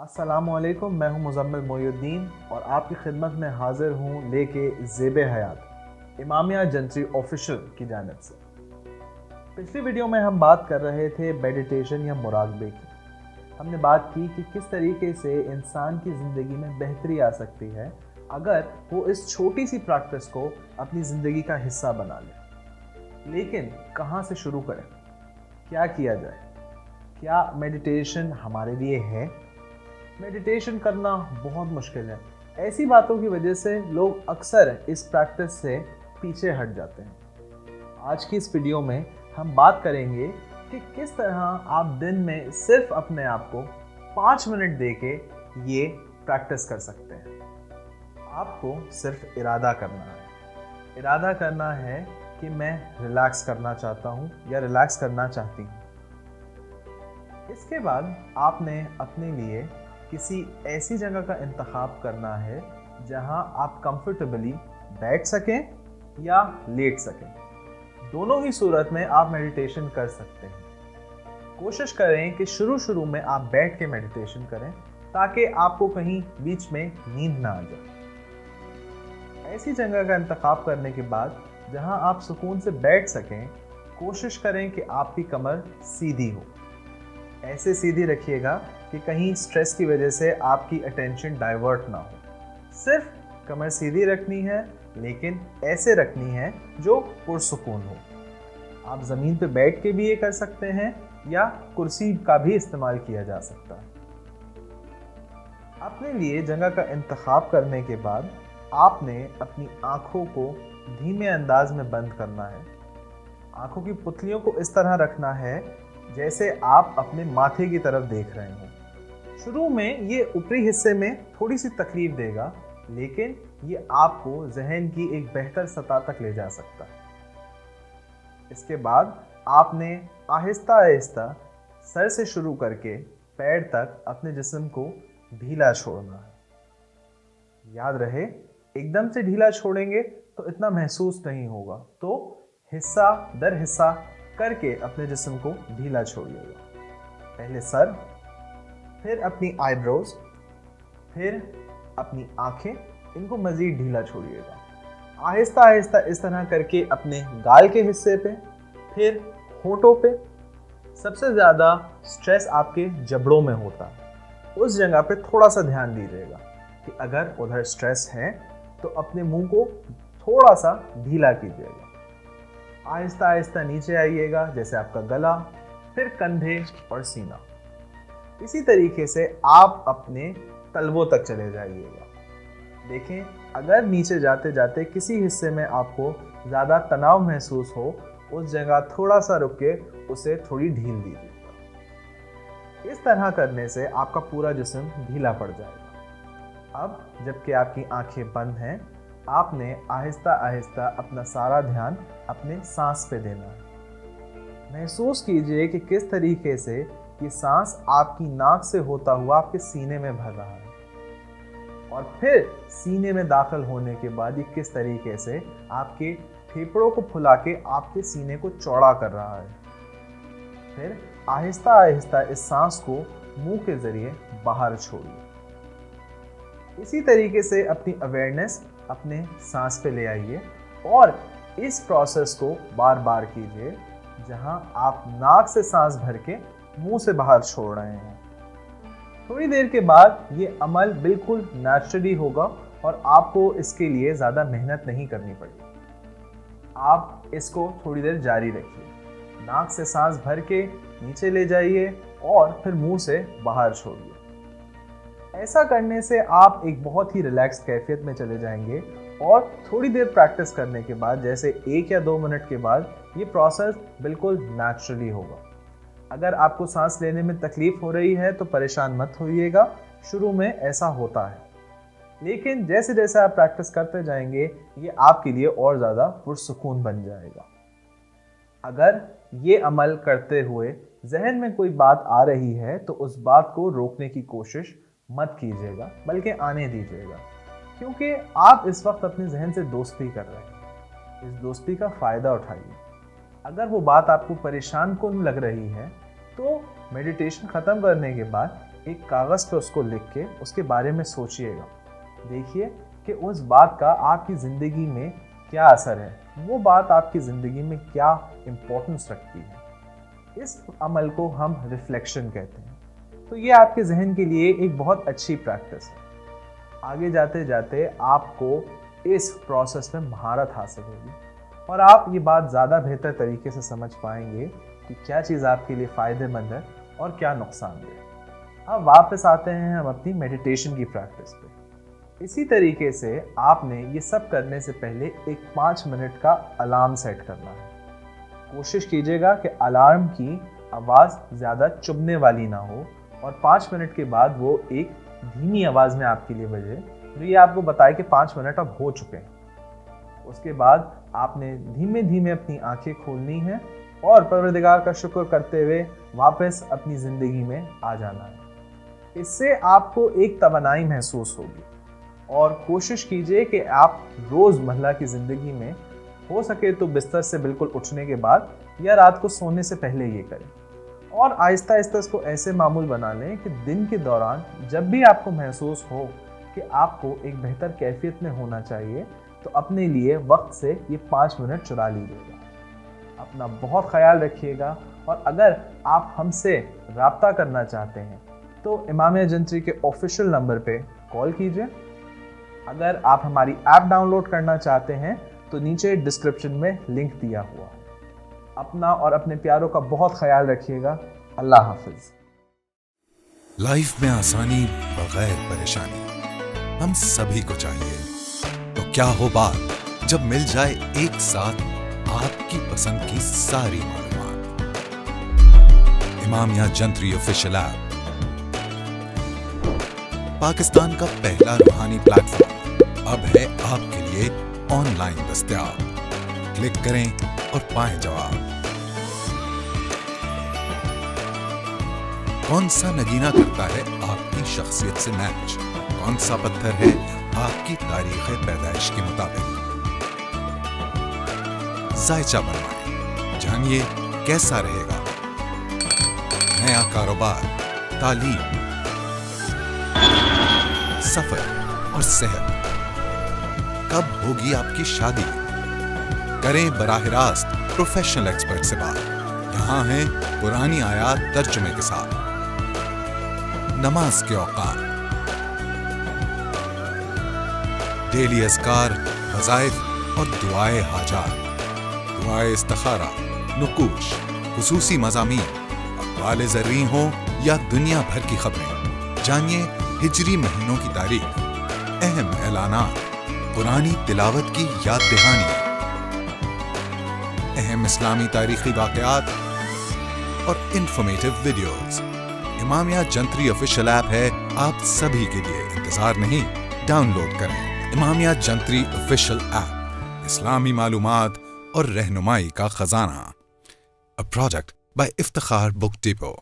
अस्सलाम वालेकुम, मैं हूं मुज़म्मिल मोइनुद्दीन और आपकी खिदमत में हाजिर हूं लेके ज़ेब हयात इमामिया जंतरी ऑफिशियल की जानिब से। पिछली वीडियो में हम बात कर रहे थे मेडिटेशन या मुराक़बे की। हमने बात की कि किस तरीके से इंसान की ज़िंदगी में बेहतरी आ सकती है अगर वो इस छोटी सी प्रैक्टिस को अपनी ज़िंदगी का हिस्सा बना ले। लेकिन कहाँ से शुरू करें, क्या किया जाए, क्या मेडिटेशन हमारे लिए है? मेडिटेशन करना बहुत मुश्किल है। ऐसी बातों की वजह से लोग अक्सर इस प्रैक्टिस से पीछे हट जाते हैं। आज की इस वीडियो में हम बात करेंगे कि किस तरह आप दिन में सिर्फ अपने आप को 5 मिनट देके ये प्रैक्टिस कर सकते हैं। आपको सिर्फ इरादा करना है। इरादा करना है कि मैं रिलैक्स करना चाहता हूँ या रिलैक्स करना चाहती हूँ। इसके बाद आपने अपने लिए किसी ऐसी जगह का इंतखाब करना है जहां आप कंफर्टेबली बैठ सकें या लेट सकें। दोनों ही सूरत में आप मेडिटेशन कर सकते हैं। कोशिश करें कि शुरू में आप बैठ के मेडिटेशन करें ताकि आपको कहीं बीच में नींद ना आ जाए। ऐसी जगह का इंतखाब करने के बाद जहां आप सुकून से बैठ सकें, कोशिश करें कि आपकी कमर सीधी हो। ऐसे सीधी रखिएगा कि कहीं स्ट्रेस की वजह से आपकी अटेंशन डाइवर्ट ना हो। सिर्फ कमर सीधी रखनी है, लेकिन ऐसे रखनी है जो पुरसुकून हो। आप ज़मीन पे बैठ के भी ये कर सकते हैं या कुर्सी का भी इस्तेमाल किया जा सकता है। अपने लिए जगह का इंतखाब करने के बाद आपने अपनी आँखों को धीमे अंदाज में बंद करना है। आँखों की पुतलियों को इस तरह रखना है जैसे आप अपने माथे की तरफ देख रहे हो। शुरू में ये ऊपरी हिस्से में थोड़ी सी तकलीफ देगा, लेकिन ये आपको जहन की एक बेहतर सतह तक ले जा सकता है। इसके बाद आपने आहिस्ता आहिस्ता सर से शुरू करके पैर तक अपने जिस्म को ढीला छोड़ना है। याद रहे, एकदम से ढीला छोड़ेंगे तो इतना महसूस नहीं होगा, तो हिस्सा दर हिस्सा करके अपने जिस्म को ढीला छोड़िएगा। पहले सर, फिर अपनी आईब्रोज, फिर अपनी आंखें, इनको मज़ीद ढीला छोड़िएगा। आहिस्ता आहिस्ता इस तरह करके अपने गाल के हिस्से पे, फिर होठों पे। सबसे ज़्यादा स्ट्रेस आपके जबड़ों में होता है, उस जगह पे थोड़ा सा ध्यान दीजिएगा कि अगर उधर स्ट्रेस है तो अपने मुंह को थोड़ा सा ढीला कीजिएगा। आहिस्ता आहिस्ता नीचे आइएगा, जैसे आपका गला, फिर कंधे और सीना। इसी तरीके से आप अपने तलवों तक चले जाइएगा। देखें, अगर नीचे जाते जाते किसी हिस्से में आपको ज़्यादा तनाव महसूस हो, उस जगह थोड़ा सा रुक के उसे थोड़ी ढील दीजिएगा। इस तरह करने से आपका पूरा जिस्म ढीला पड़ जाएगा। अब जबकि आपकी आंखें बंद हैं, आपने आहिस्ता आहिस्ता अपना सारा ध्यान अपने सांस पे देना है। महसूस कीजिए कि किस तरीके से ये सांस आपकी नाक से होता हुआ आपके सीने में भर रहा है, और फिर सीने में दाखिल होने के बाद ये किस तरीके से आपके फेफड़ों को फुला के आपके सीने को चौड़ा कर रहा है। फिर आहिस्ता आहिस्ता इस सांस को मुंह के ज़रिए बाहर छोड़िए। इसी तरीके से अपनी अवेयरनेस अपने सांस पे ले आइए और इस प्रोसेस को बार बार कीजिए, जहां आप नाक से सांस भर के मुंह से बाहर छोड़ रहे हैं। थोड़ी देर के बाद ये अमल बिल्कुल नेचुरली होगा और आपको इसके लिए ज़्यादा मेहनत नहीं करनी पड़ेगी। आप इसको थोड़ी देर जारी रखिए। नाक से सांस भर के नीचे ले जाइए और फिर मुंह से बाहर छोड़िए। ऐसा करने से आप एक बहुत ही रिलैक्स कैफियत में चले जाएंगे और थोड़ी देर प्रैक्टिस करने के बाद, जैसे 1 या 2 मिनट के बाद, ये प्रोसेस बिल्कुल नेचुरली होगा। अगर आपको सांस लेने में तकलीफ हो रही है तो परेशान मत होइएगा, शुरू में ऐसा होता है, लेकिन जैसे जैसे आप प्रैक्टिस करते जाएंगे ये आपके लिए और ज़्यादा पुरसुकून बन जाएगा। अगर ये अमल करते हुए जहन में कोई बात आ रही है तो उस बात को रोकने की कोशिश मत कीजिएगा, बल्कि आने दीजिएगा, क्योंकि आप इस वक्त अपने जहन से दोस्ती कर रहे हैं। इस दोस्ती का फ़ायदा उठाइए। अगर वो बात आपको परेशान कुन लग रही है तो मेडिटेशन ख़त्म करने के बाद ایک کاغذ پہ اس کو لکھ کے اس کے بارے میں سوچئے گا. دیکھیے کہ اس بات کا آپ کی زندگی میں کیا اثر ہے, وہ بات آپ کی زندگی میں کیا امپورٹنس رکھتی ہے. اس عمل کو ہم ریفلیکشن کہتے ہیں. تو یہ آپ کے ذہن کے لیے ایک بہت اچھی پریکٹس ہے. آگے جاتے جاتے آپ کو اس پروسیس میں مہارت حاصل ہوگی اور آپ یہ بات زیادہ بہتر طریقے سے سمجھ پائیں گے کہ کیا چیز آپ کے لیے فائدہ مند ہے اور کیا نقصان دہ. اب واپس آتے ہیں ہم اپنی میڈیٹیشن کی پریکٹس پہ. اسی طریقے سے آپ نے یہ سب کرنے سے پہلے ایک 5 منٹ کا الارم سیٹ کرنا ہے. کوشش کیجیے گا کہ الارم کی آواز زیادہ چبھنے والی نہ ہو اور 5 منٹ کے بعد وہ ایک دھیمی آواز میں آپ کے لیے بجے جو یہ آپ کو بتائے کہ 5 منٹ اب ہو چکے ہیں. اس کے بعد آپ نے دھیمے دھیمے اپنی آنکھیں کھولنی ہیں اور پروردگار کا شکر کرتے ہوئے واپس اپنی زندگی میں آ جانا ہے. اس سے آپ کو ایک توانائی محسوس ہوگی اور کوشش کیجئے کہ آپ روز مرہ کی زندگی میں ہو سکے تو بستر سے بالکل اٹھنے کے بعد یا رات کو سونے سے پہلے یہ کریں اور آہستہ آہستہ اس کو ایسے معمول بنا لیں کہ دن کے دوران جب بھی آپ کو محسوس ہو کہ آپ کو ایک بہتر کیفیت میں ہونا چاہیے تو اپنے لیے وقت سے یہ 5 منٹ چرا لیجیے گا. اپنا بہت خیال رکھیے گا اور اگر آپ ہم سے رابطہ کرنا چاہتے ہیں تو امامیہ جنتری کے آفیشیل نمبر پہ کال کیجئے. اگر آپ ہماری ایپ ڈاؤن لوڈ کرنا چاہتے ہیں تو نیچے ڈسکرپشن میں لنک دیا ہوا ہے. اپنا اور اپنے پیاروں کا بہت خیال رکھیے گا. اللہ حافظ. لائف میں آسانی بغیر پریشانی ہم سبھی کو چاہیے. تو کیا ہو بات جب مل جائے ایک ساتھ آپ کی پسند کی ساری معلومات. امامیہ جنتری آفیشیل ایپ پاکستان کا پہلا روحانی پلیٹ فارم اب ہے آپ کے لیے آن لائن دستیاب. کلک کریں اور پائیں جواب. کون سا نگینہ کرتا ہے آپ کی شخصیت سے میچ؟ کون سا پتھر ہے آپ کی تاریخ پیدائش کے مطابق؟ ذائچہ بنوائیں, جانیے کیسا رہے گا. نیا کاروبار, تعلیم, سفر اور صحت. کب ہوگی آپ کی شادی؟ کریں براہ راست پروفیشنل ایکسپرٹ سے بات. یہاں ہیں پرانی آیات ترجمے کے ساتھ. نماز کے اوقات, ڈیلی اذکار, وظائف اور دعائے حاجات, دعائے استخارہ, نقوش, خصوصی مضامین, اقوال زرعی ہوں یا دنیا بھر کی خبریں. جانیے ہجری مہینوں کی تاریخ, اہم اعلانات, قرآنی تلاوت کی یاد دہانی, اہم اسلامی تاریخی واقعات اور انفارمیٹیو ویڈیوز. امامیہ جنتری آفیشیل ایپ ہے آپ سبھی کے لیے. انتظار نہیں, ڈاؤن لوڈ کریں. امامیہ جنتری آفیشیل ایپ, اسلامی معلومات اور رہنمائی کا خزانہ. A product by Iftikhar book depot.